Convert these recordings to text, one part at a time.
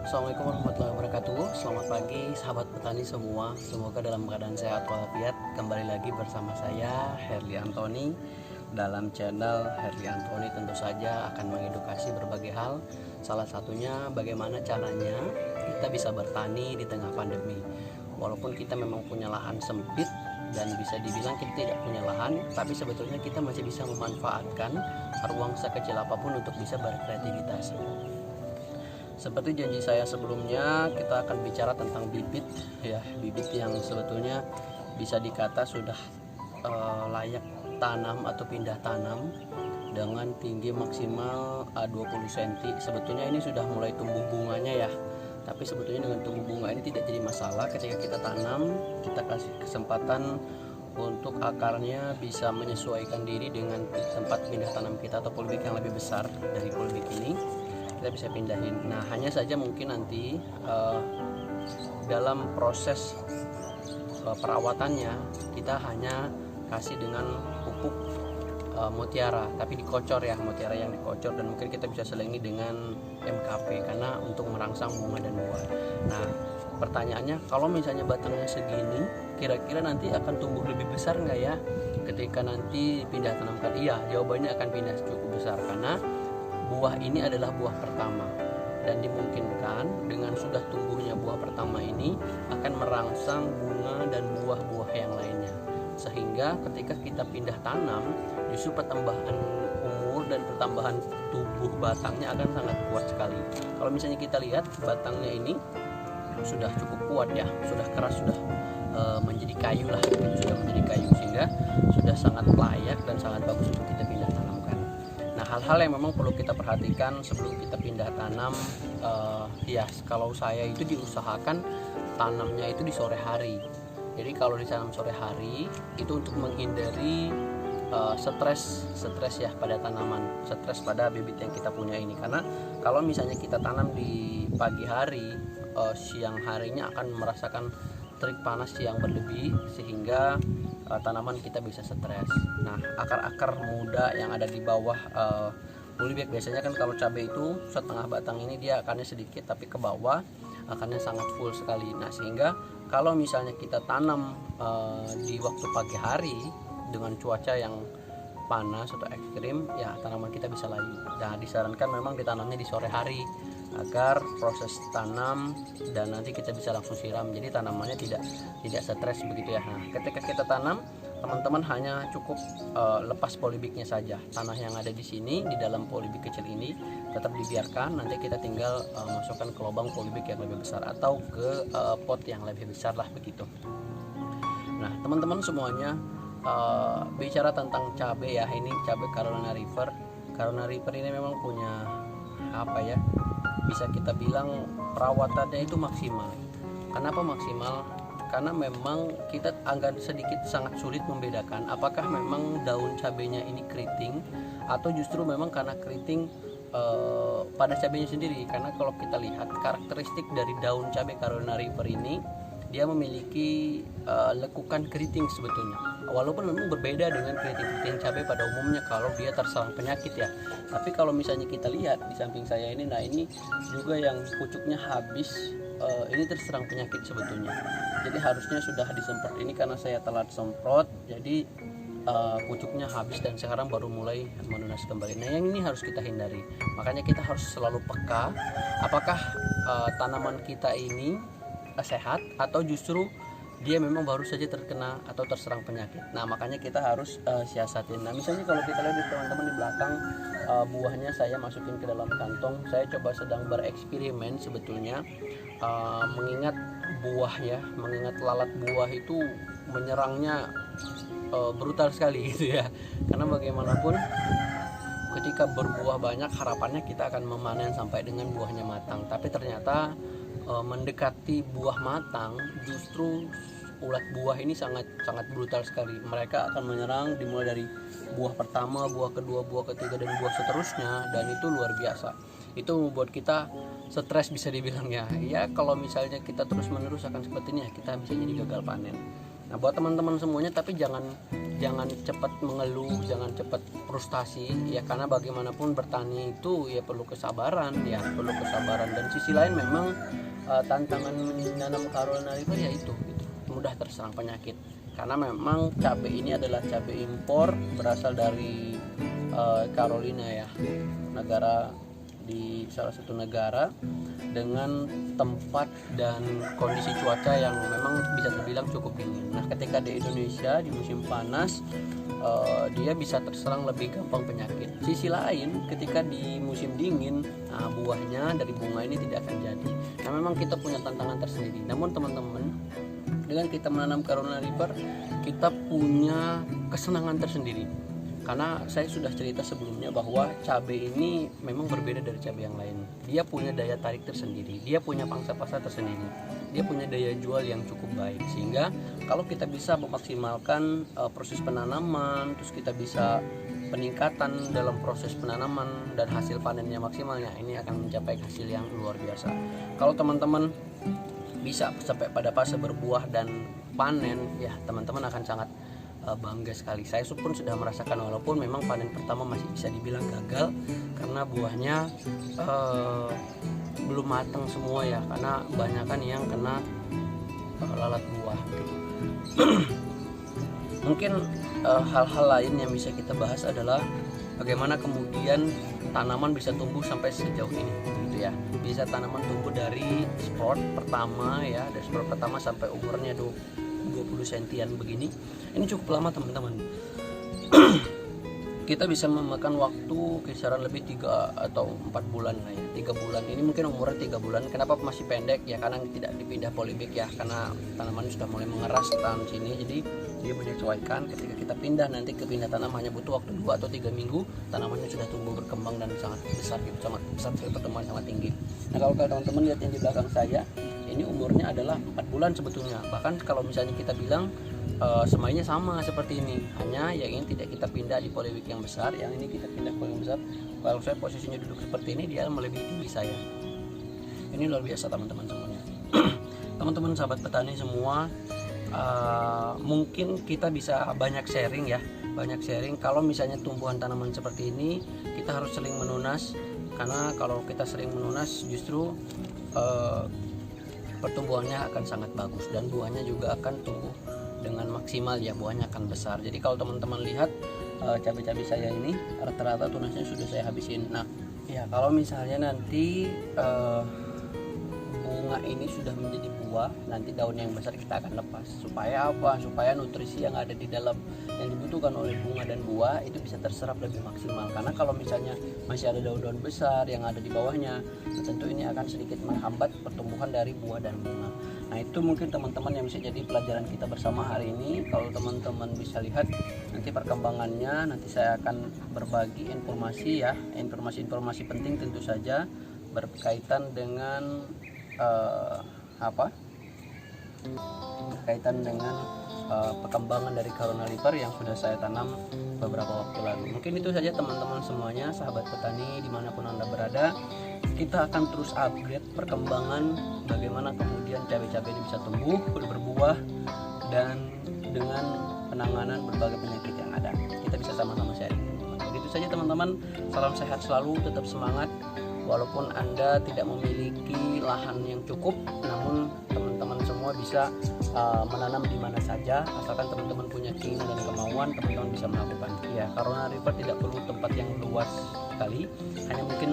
Assalamualaikum warahmatullahi wabarakatuh. Selamat pagi sahabat petani semua. Semoga dalam keadaan sehat walafiat. Kembali lagi bersama saya Herli Antoni dalam channel Herli Antoni. Tentu saja akan mengedukasi berbagai hal. Salah satunya bagaimana caranya kita bisa bertani di tengah pandemi. Walaupun kita memang punya lahan sempit dan bisa dibilang kita tidak punya lahan, tapi sebetulnya kita masih bisa memanfaatkan ruang sekecil apapun untuk bisa berkreativitas. Seperti janji saya sebelumnya, kita akan bicara tentang bibit ya, bibit yang sebetulnya bisa dikata sudah layak tanam atau pindah tanam dengan tinggi maksimal 20 cm. Sebetulnya ini sudah mulai tumbuh bunganya ya. Tapi sebetulnya dengan tumbuh bunga ini tidak jadi masalah ketika kita tanam, kita kasih kesempatan untuk akarnya bisa menyesuaikan diri dengan tempat pindah tanam kita atau polybag yang lebih besar dari polybag ini. Kita bisa pindahin. Nah, hanya saja mungkin nanti dalam proses perawatannya kita hanya kasih dengan pupuk mutiara, tapi dikocor ya, mutiara yang dikocor, dan mungkin kita bisa selingi dengan MKP karena untuk merangsang bunga dan buah. Nah, pertanyaannya, kalau misalnya batangnya segini, kira-kira nanti akan tumbuh lebih besar nggak ya ketika nanti pindah tanamkan? Iya, jawabannya akan pindah cukup besar karena buah ini adalah buah pertama, dan dimungkinkan dengan sudah tumbuhnya buah pertama ini akan merangsang bunga dan buah-buah yang lainnya, sehingga ketika kita pindah tanam justru pertambahan umur dan pertambahan tubuh batangnya akan sangat kuat sekali. Kalau misalnya kita lihat batangnya ini sudah cukup kuat ya, sudah keras, sudah menjadi kayu lah, sudah menjadi kayu, sehingga sudah sangat layak dan sangat bagus untuk kita pindah tanamkan. Nah, hal-hal yang memang perlu kita perhatikan sebelum kita pindah tanam, ya kalau saya itu diusahakan tanamnya itu di sore hari. Jadi kalau ditanam sore hari itu untuk menghindari stres ya pada tanaman, stres pada bibit yang kita punya ini. Karena kalau misalnya kita tanam di pagi hari, siang harinya akan merasakan terik panas yang berlebih sehingga tanaman kita bisa stres. Nah, akar-akar muda yang ada di bawah polybag, biasanya kan kalau cabai itu setengah batang ini dia akarnya sedikit, tapi ke bawah akarnya sangat full sekali. Nah, sehingga kalau misalnya kita tanam di waktu pagi hari dengan cuaca yang panas atau ekstrim, ya tanaman kita bisa layu. Nah, disarankan memang ditanamnya di sore hari agar proses tanam dan nanti kita bisa langsung siram, jadi tanamannya tidak stres begitu ya. Nah, ketika kita tanam, teman-teman hanya cukup lepas polybagnya saja. Tanah yang ada di sini di dalam polybag kecil ini tetap dibiarkan, nanti kita tinggal masukkan ke lubang polybag yang lebih besar atau ke pot yang lebih besar lah begitu. Nah, teman-teman semuanya, bicara tentang cabai ya, ini cabai Carolina Reaper. Carolina Reaper ini memang punya apa ya, bisa kita bilang perawatannya itu maksimal. Kenapa maksimal? Karena memang kita agak sedikit sangat sulit membedakan apakah memang daun cabenya ini keriting atau justru memang karena keriting pada cabenya sendiri. Karena kalau kita lihat karakteristik dari daun cabai Carolina Reaper ini, dia memiliki lekukan keriting sebetulnya, walaupun memang berbeda dengan keriting cabai pada umumnya kalau dia terserang penyakit ya. Tapi kalau misalnya kita lihat di samping saya ini, nah ini juga yang pucuknya habis, ini terserang penyakit sebetulnya. Jadi harusnya sudah disemprot, ini karena saya telat semprot, jadi pucuknya habis dan sekarang baru mulai menunas kembali. Nah, yang ini harus kita hindari. Makanya kita harus selalu peka apakah tanaman kita ini sehat atau justru dia memang baru saja terkena atau terserang penyakit. Nah, makanya kita harus siasatin. Nah, misalnya kalau kita lihat di teman-teman di belakang, buahnya saya masukin ke dalam kantong. Saya coba sedang bereksperimen sebetulnya, mengingat buah ya, mengingat lalat buah itu menyerangnya brutal sekali gitu ya. Karena bagaimanapun ketika berbuah banyak, harapannya kita akan memanen sampai dengan buahnya matang. Tapi ternyata mendekati buah matang, justru ulat buah ini sangat brutal sekali. Mereka akan menyerang dimulai dari buah pertama, buah kedua, buah ketiga, dan buah seterusnya, dan itu luar biasa. Itu membuat kita stres bisa dibilang ya. Ya, kalau misalnya kita terus menerus akan seperti ini ya, kita bisa jadi gagal panen. Nah, buat teman-teman semuanya, tapi jangan cepat mengeluh, jangan cepat frustasi ya, karena bagaimanapun bertani itu ya perlu kesabaran dan sisi lain memang tantangan menanam Carolina Reaper ya itu mudah terserang penyakit, karena memang cabai ini adalah cabai impor berasal dari Carolina ya, negara di salah satu negara dengan tempat dan kondisi cuaca yang memang bisa terbilang cukup dingin. Nah, ketika di Indonesia di musim panas dia bisa terserang lebih gampang penyakit. Sisi lain, ketika di musim dingin, buahnya dari bunga ini tidak akan jadi. Nah, memang kita punya tantangan tersendiri. Namun teman-teman, dengan kita menanam Carolina Reaper, kita punya kesenangan tersendiri. Karena saya sudah cerita sebelumnya bahwa cabai ini memang berbeda dari cabai yang lain. Dia punya daya tarik tersendiri, dia punya pangsa pasar tersendiri, dia punya daya jual yang cukup baik. Sehingga kalau kita bisa memaksimalkan proses penanaman, terus kita bisa peningkatan dalam proses penanaman dan hasil panennya maksimalnya, ini akan mencapai hasil yang luar biasa. Kalau teman-teman bisa sampai pada fase berbuah dan panen, ya teman-teman akan sangat bangga sekali. Saya pun sudah merasakan, walaupun memang panen pertama masih bisa dibilang gagal karena buahnya belum matang semua ya, karena banyakan yang kena lalat buah gitu. Mungkin hal-hal lain yang bisa kita bahas adalah bagaimana kemudian tanaman bisa tumbuh sampai sejauh ini gitu ya. Bisa tanaman tumbuh dari sport pertama ya, dari sport pertama sampai umurnya 20 sentian begini. Ini cukup lama teman-teman. Kita bisa memakan waktu kisaran lebih 3 atau 4 bulan lah ya. 3 bulan ini mungkin umurnya 3 bulan. Kenapa masih pendek ya? Karena tidak dipindah polybag ya, karena tanaman sudah mulai mengeras tahun sini, jadi dia menyesuaikan. Ketika kita pindah, nanti ke pindah tanam hanya butuh waktu 2 atau 3 minggu, tanamannya sudah tumbuh berkembang dan sangat besar gitu, sangat besar, pertumbuhan sangat tinggi. Nah, kalau teman-teman lihat yang di belakang saya, ini umurnya adalah 4 bulan sebetulnya. Bahkan kalau misalnya kita bilang semainya sama seperti ini, hanya yang ini tidak kita pindah di polybag yang besar, yang ini kita pindah ke yang besar. Kalau saya posisinya duduk seperti ini, dia melebihi tinggi saya. Ini luar biasa teman-teman semuanya. Teman-teman sahabat petani semua, mungkin kita bisa banyak sharing ya, banyak sharing. Kalau misalnya tumbuhan tanaman seperti ini, kita harus sering menunas, karena kalau kita sering menunas justru pertumbuhannya akan sangat bagus dan buahnya juga akan tumbuh dengan maksimal ya, buahnya akan besar. Jadi kalau teman-teman lihat cabai-cabai saya ini rata-rata tunasnya sudah saya habisin. Nah ya, kalau misalnya nanti bunga ini sudah menjadi buah, nanti daun yang besar kita akan lepas. Supaya apa? Supaya nutrisi yang ada di dalam yang dibutuhkan oleh bunga dan buah itu bisa terserap lebih maksimal. Karena kalau misalnya masih ada daun-daun besar yang ada di bawahnya, tentu ini akan sedikit menghambat pertumbuhan dari buah dan bunga. Nah, itu mungkin teman-teman yang bisa jadi pelajaran kita bersama hari ini. Kalau teman-teman bisa lihat nanti perkembangannya, nanti saya akan berbagi informasi ya, informasi-informasi penting tentu saja berkaitan dengan berkaitan dengan perkembangan dari Carolina Reaper yang sudah saya tanam beberapa waktu lalu. Mungkin itu saja teman-teman semuanya, sahabat petani dimanapun Anda berada. Kita akan terus update perkembangan bagaimana kemudian cabai-cabai ini bisa tumbuh, berbuah, dan dengan penanganan berbagai penyakit yang ada. Kita bisa sama-sama sharing. Begitu saja teman-teman, salam sehat selalu, tetap semangat. Walaupun Anda tidak memiliki lahan yang cukup, namun teman-teman semua bisa menanam di mana saja, asalkan teman-teman punya keinginan dan kemauan, teman-teman bisa melakukan. Ya, Carolina Reaper tidak perlu tempat yang luas sekali, hanya mungkin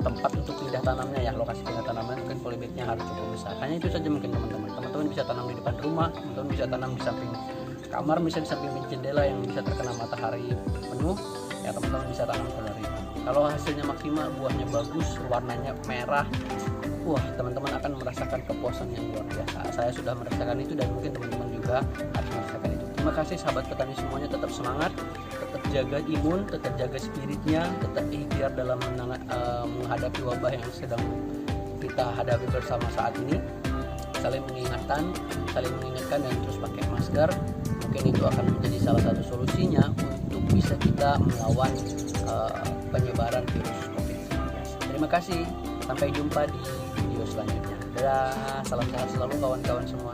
tempat untuk pindah tanamnya ya, lokasi pindah tanamnya mungkin polybagnya harus cukup besar. Hanya itu saja mungkin teman-teman bisa tanam di depan rumah, teman-teman bisa tanam di samping kamar, misalnya di samping jendela yang bisa terkena matahari penuh ya, teman-teman bisa tanam Carolina Reaper. Kalau hasilnya maksimal, buahnya bagus, warnanya merah, wah teman-teman akan merasakan kepuasan yang luar biasa. Saya sudah merasakan itu dan mungkin teman-teman juga harus merasakan itu. Terima kasih sahabat petani semuanya, tetap semangat, tetap jaga imun, tetap jaga spiritnya, tetap ikhtiar dalam menghadapi wabah yang sedang kita hadapi bersama saat ini. Saling mengingatkan dan terus pakai masker. Mungkin itu akan menjadi salah satu solusinya untuk bisa kita melawan penyebaran virus COVID-19. Terima kasih, sampai jumpa di video selanjutnya. Dadah, salam sehat selalu kawan-kawan semua.